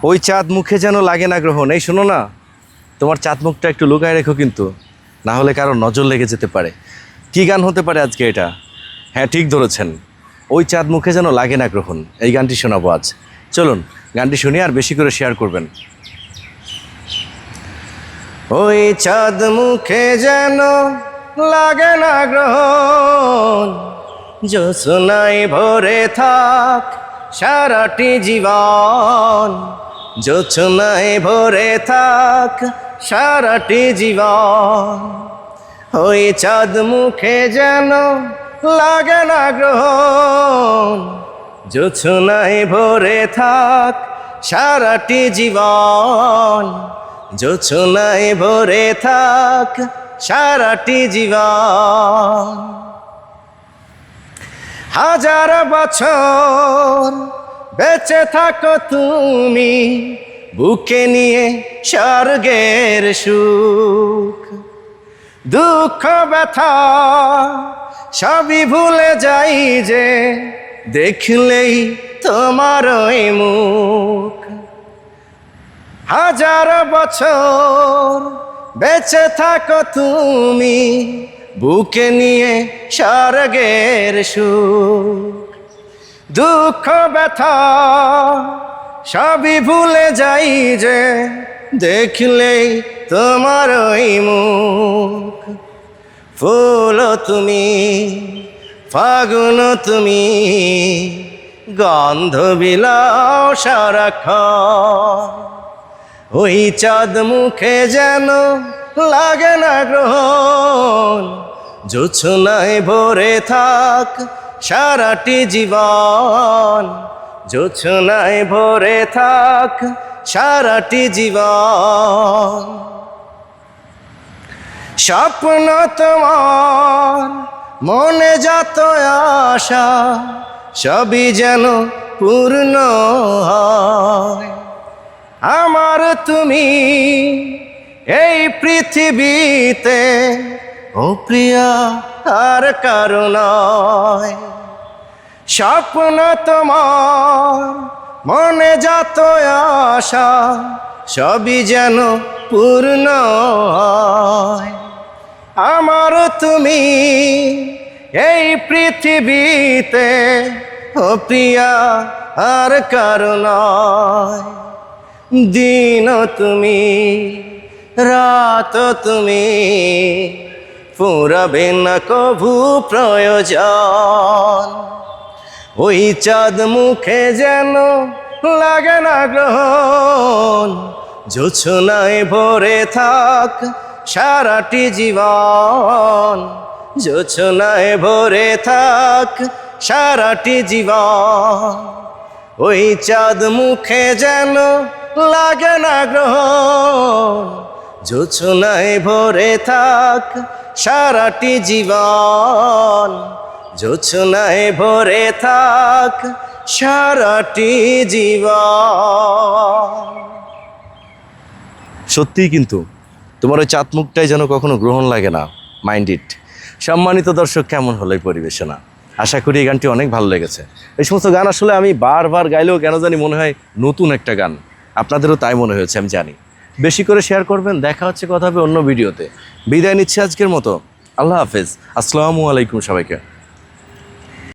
ওই চাঁদ মুখে যেন লাগে না গ্রহণ। এই শোনো না, তোমার চাঁদ মুখটা একটু লুকায় রেখো কিন্তু, না হলে কারো নজর লেগে যেতে পারে। কি গান হতে পারে আজকে এটা? হ্যাঁ, ঠিক ধরেছেন, ওই চাঁদ মুখে যেন লাগে না গ্রহণ। এই গানটি শোনাবো আজ। চলুন গানটি শুনি, আর বেশি করে শেয়ার করবেন। ওই চাঁদ মুখে যেন লাগে না গ্রহণ, জ্যোৎস্নায় ভরে থাক সারাটি জীবন, জ্যোৎস্নায় ভরে থাক সারাটি জীবন। ওই চাঁদ মুখে যেন লাগে না গ্রহণ, জ্যোৎস্নায় ভরে থাক সারাটি জীবন, জ্যোৎস্নায় ভরে থাক সারাটি জীবন। হাজার বছর বেঁচে থাকো তুমি, বুকে নিয়ে স্বর্গের সুখ, দুঃখ ব্যথা সবই ভুলে যাই যে দেখলেই তোমার ওই মুখ। হাজার বছর বেঁচে থাকো তুমি, বুকে নিয়ে স্বর্গের সুখ, দুঃখ ব্যথা সবই ভুলে যাই যে দেখলেই তোমার ওই মুখ। ফুল তুমি, ফাগুন তুমি, গন্ধ বিলাও সারাক্ষণ। ওই চাঁদ মুখে যেন লাগে না গ্রহণ, জ্যোৎস্নায় ভরে থাক সারাটি জীবন, জ্যোৎস্নায় ভরে থাক সারাটি জীবন। স্বপ্ন তোমার মনে যত আশা, সবই যেন পূর্ণ হয়। আমার তুমি এই পৃথিবীতে, ও প্রিয়া আর কারো নয়। স্বপ্ন তোমার মনে যত আশা, সবই যেন পূর্ণ হয়। আমার তুমি এই পৃথিবীতে, ও প্রিয়া আর কারো নয়। দিন তুমি, রাত তুমি, ফুরাবে না কভু প্রয়োজন। ওই চাঁদ মুখে যেন লাগে না গ্রহণ, জ্যোৎস্নায় ভরে থাক সারাটি জীবন, জ্যোৎস্নায় ভরে থাক সারাটি জীবন। ওই চাঁদ মুখে যেন লাগে না গ্রহণ, জ্যোৎস্নায় ভরে থাক সারাটি জীবন, জ্যোৎস্নায় ভরে থাক সারাটি জীবন। সত্যিই কিন্তু তোমার ওই চাঁদ মুখটাই যেন কখনো গ্রহণ লাগে না। Mind it. সম্মানিত দর্শক, কেমন হলো এই পরিবেশনা? আশা করি এই গানটি অনেক ভালো লেগেছে। এই সমস্ত গান আসলে আমি বারবার গাইলেও কেন জানি মনে হয় নতুন একটা গান। আপনাদেরও তাই মনে হয়েছে, আমি জানি। বেশি করে শেয়ার করবেন। দেখা হচ্ছে, কথা হবে অন্য ভিডিওতে। বিদায় নিচ্ছি আজকের মতো। আল্লাহ হাফেজ। আসসালামু আলাইকুম সবাইকে।